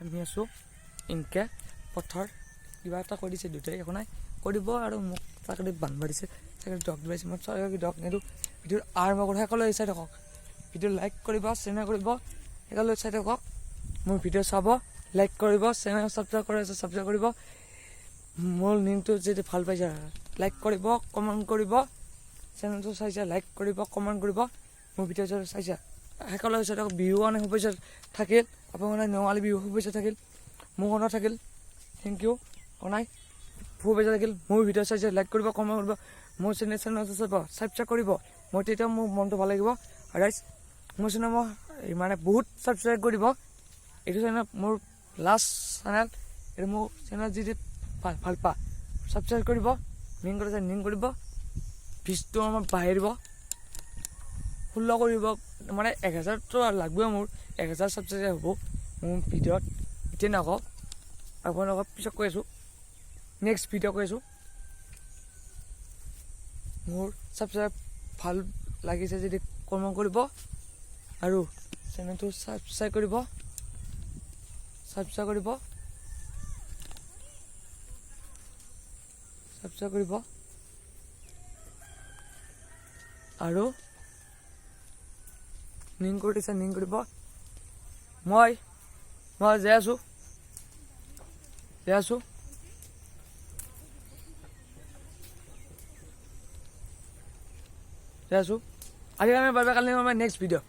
আমি আছোঁ ইনকে পথৰ কিবা এটা কৰি দিছে দুটাই একো নাই কৰিব আৰু মোক চাকৰি বান্ধ দিছে চাকৰি ডগ দিছে মই চাকৰি ডগ নিদিওঁ ভিডিঅ'ৰ আৰম্ভ কৰোঁ সকলোৱে চাই থাকক ভিডিঅ' লাইক কৰিব শ্বেয়াৰ কৰিব সকলোৱে চাই থাকক মোৰ ভিডিঅ' চাব লাইক কৰিব চেনেল ছাবস্ক্ৰাইব কৰি আছে ছাবস্ক্ৰাইব কৰিব মোৰ লিংকটো যদি ভাল পাইছে লাইক কৰিব কমেণ্ট কৰিব চেনেলটো চাইছে লাইক কৰিব কমেণ্ট কৰিব মোৰ ভিডিঅ' চাইছে সকলোৱে চাই থাকক বিহু কাৰণে শুভেচ্ছা থাকিল আপোনাৰ নেৱালী বিহু শুভেচ্ছা থাকিল মোৰ কাৰণে থাকিল থেংক ইউ নাই শুভেচ্ছা থাকিল মোৰ ভিডিঅ' চাইছে লাইক কৰিব কমেণ্ট কৰিব মোৰ চেনেলটো ছাবস্ক্ৰাইব কৰিব মই তেতিয়া মোৰ মনটো ভাল লাগিব ৰাইজ মোৰ চেনেল মই মানে বহুত ছাবস্ক্ৰাইব কৰিব এইটো চেনেল মোৰ লাষ্ট চেনেল এইটো মোৰ চেনেল যদি ভাল পা ছাবস্ক্ৰাইব কৰিব লিংক কৰিছে লিংক কৰিব ভিউজটো আমাৰ বাঢ়িব 16 কৰিব মানে 1000টো লাগবই মোৰ 1000 ছাবস্ক্ৰাইব হ'ব মোৰ ভিডিঅ'ত এতিয়া নকওঁ আপোনালোকক পিছত কৈ আছোঁ নেক্সট ভিডিঅ' কৈ আছোঁ মোৰ ছাবস্ক্ৰাইব ভাল লাগিছে যদি কমেণ্ট কৰিব আৰু চেনেলটো ছাবস্ক্ৰাইব কৰিব আৰু লিংক কৰি দিছে লিংক কৰিব মই যাই আছোঁ আজি আমি বাবে কালি আমাৰ নেক্সট ভিডিঅ'